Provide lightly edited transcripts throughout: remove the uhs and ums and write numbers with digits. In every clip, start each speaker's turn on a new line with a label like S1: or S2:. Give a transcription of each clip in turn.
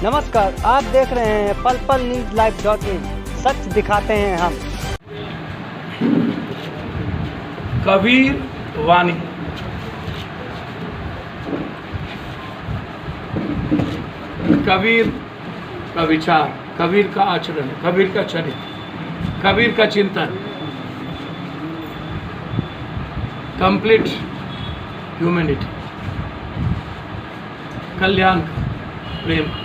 S1: नमस्कार, आप देख रहे हैं पल पल न्यूज लाइव.in। सच दिखाते हैं हम।
S2: कबीर वाणी। कबीर का विचार, कबीर का आचरण, कबीर का चरित्र, कबीर का चिंतन, कंप्लीट ह्यूमैनिटी, कल्याण का, प्रेम का,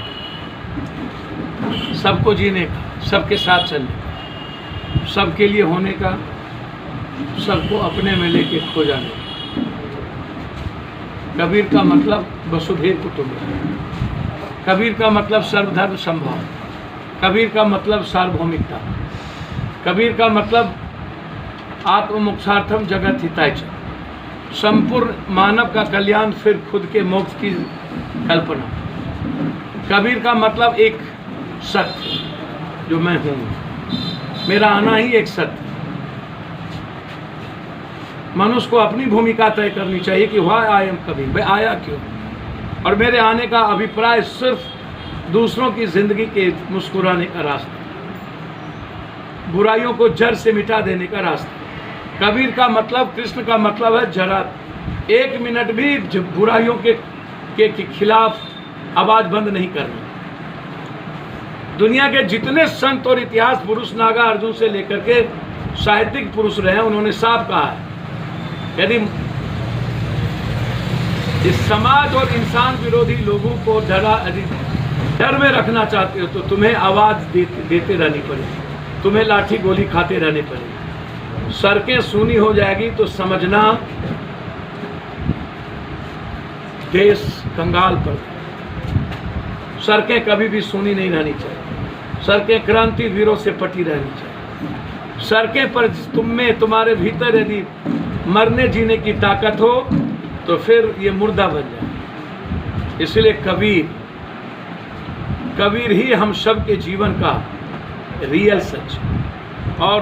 S2: सबको जीने का, सबके साथ चलने का, सबके लिए होने का, सबको अपने में लेके खो जाने का। कबीर का मतलब वसुधैव कुटुंबकम। कबीर का मतलब सर्वधर्म समभाव। कबीर का मतलब सार्वभौमिकता। कबीर का मतलब आत्ममोक्षार्थम जगत हिताय च, संपूर्ण मानव का कल्याण फिर खुद के मोक्ष की कल्पना। कबीर का मतलब एक सत्य, जो मैं हूँ, मेरा आना ही एक सत्य। मनुष्य को अपनी भूमिका तय करनी चाहिए कि व्हाई आई एम कबीर, मैं आया क्यों, और मेरे आने का अभिप्राय सिर्फ दूसरों की जिंदगी के मुस्कुराने का रास्ता, बुराइयों को जड़ से मिटा देने का रास्ता। कबीर का मतलब, कृष्ण का मतलब है जरा एक मिनट भी बुराइयों के खिलाफ आवाज बंद नहीं करना। दुनिया के जितने संत और इतिहास पुरुष, नागा अर्जुन से लेकर के साहित्यिक पुरुष रहे हैं, उन्होंने साफ कहा है, यदि इस समाज और इंसान विरोधी लोगों को डर में रखना चाहते हो तो तुम्हें आवाज देते रहनी पड़ेगी, तुम्हें लाठी गोली खाते रहने पड़ेगी। सड़कें सूनी हो जाएगी तो समझना देश कंगाल पर। सड़कें कभी भी सूनी नहीं रहनी चाहिए। सड़कें क्रांति वीरों से पटी रहनी चाहिए। सड़कें पर तुम्हारे भीतर यदि मरने जीने की ताकत हो तो फिर ये मुर्दा बन जाए। इसलिए कबीर ही हम सब के जीवन का रियल सच, और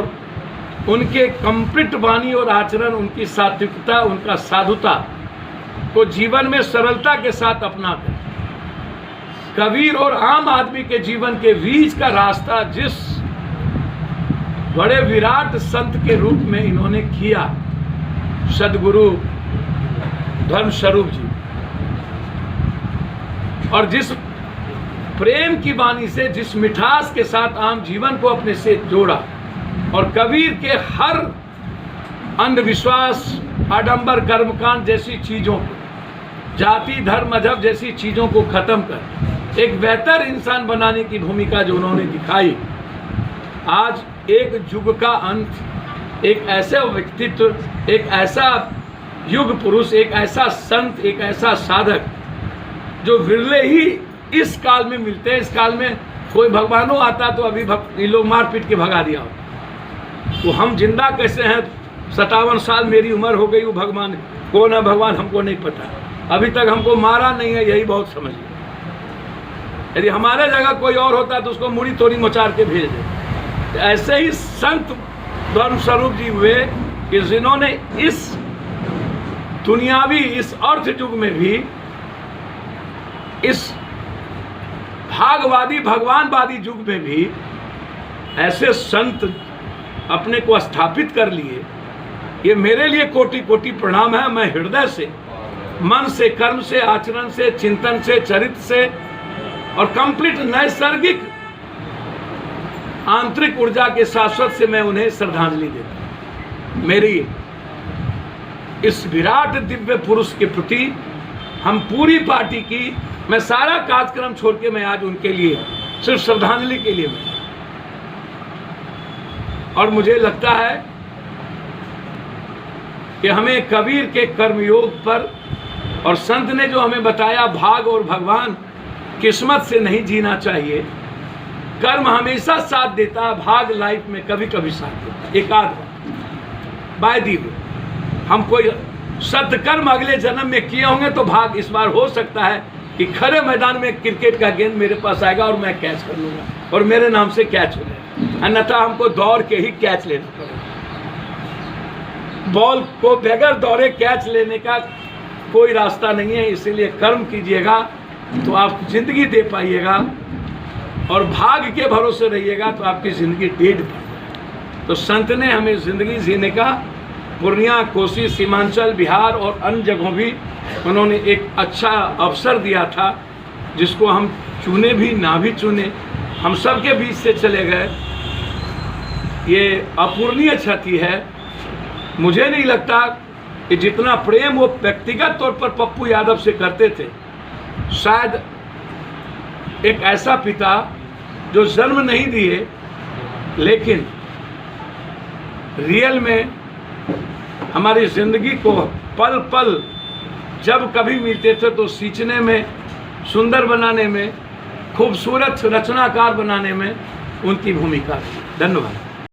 S2: उनके कंप्लीट वाणी और आचरण, उनकी सात्विकता, उनका साधुता को जीवन में सरलता के साथ अपनाते। कबीर और आम आदमी के जीवन के बीच का रास्ता जिस बड़े विराट संत के रूप में इन्होंने किया, सदगुरु धर्म स्वरूप जी, और जिस प्रेम की वाणी से, जिस मिठास के साथ आम जीवन को अपने से जोड़ा, और कबीर के हर अंधविश्वास, आडंबर, कर्मकांड जैसी चीजों को, जाति धर्म मजहब जैसी चीजों को खत्म कर एक बेहतर इंसान बनाने की भूमिका जो उन्होंने दिखाई, आज एक युग का अंत, एक ऐसा व्यक्तित्व, एक ऐसा युग पुरुष, एक ऐसा संत, एक ऐसा साधक जो विरले ही इस काल में मिलते हैं। इस काल में कोई भगवानों आता तो अभी ये लोग मार पीट के भगा दिया होता। तो हम जिंदा कैसे हैं? 57 साल मेरी उम्र हो गई। वो भगवान कौन है? भगवान हमको नहीं पता, अभी तक हमको मारा नहीं है, यही बहुत समझिए। यदि हमारे जगह कोई और होता तो उसको मुड़ी तोड़ी मोचार के भेज दे। ऐसे ही संत धर्म स्वरूप जी हुए कि जिन्होंने इस दुनियावी, इस अर्थ युग में भी, इस भागवादी भगवानवादी युग में भी ऐसे संत अपने को स्थापित कर लिए। ये मेरे लिए कोटि कोटि प्रणाम है। मैं हृदय से, मन से, कर्म से, आचरण से, चिंतन से, चरित्र से और कंप्लीट नैसर्गिक आंतरिक ऊर्जा के शाश्वत से मैं उन्हें श्रद्धांजलि देता हूं। मेरी इस विराट दिव्य पुरुष के प्रति हम पूरी पार्टी की, मैं सारा कार्यक्रम छोड़ के मैं आज उनके लिए सिर्फ श्रद्धांजलि के लिए मैं, और मुझे लगता है कि हमें कबीर के कर्मयोग पर, और संत ने जो हमें बताया, भाग और भगवान, किस्मत से नहीं जीना चाहिए। कर्म हमेशा साथ देता है, भाग लाइफ में कभी कभी साथ देता, एकाध बार बाय दी हुई। हम कोई सत्कर्म अगले जन्म में किए होंगे तो भाग इस बार हो सकता है कि खरे मैदान में क्रिकेट का गेंद मेरे पास आएगा और मैं कैच कर लूंगा और मेरे नाम से कैच हो जाएगा, अन्यथा हमको दौड़ के ही कैच लेना पड़ेगा। बॉल को बगैर दौड़े कैच लेने का कोई रास्ता नहीं है। इसीलिए कर्म कीजिएगा, तो आप जिंदगी दे पाइएगा, और भाग्य के भरोसे रहिएगा तो आपकी ज़िंदगी डेढ़ पड़ जाए। तो संत ने हमें ज़िंदगी जीने का पूर्णिया, कोसी, सीमांचल, बिहार और अन्य जगहों भी उन्होंने एक अच्छा अवसर दिया था, जिसको हम चुने भी ना भी चुने, हम सब के बीच से चले गए। ये अपूर्णीय क्षति है। मुझे नहीं लगता कि जितना प्रेम वो व्यक्तिगत तौर पर पप्पू यादव से करते थे, शायद एक ऐसा पिता जो जन्म नहीं दिए लेकिन रियल में हमारी ज़िंदगी को पल पल जब कभी मिलते थे तो सींचने में, सुंदर बनाने में, खूबसूरत रचनाकार बनाने में उनकी भूमिका थी। धन्यवाद।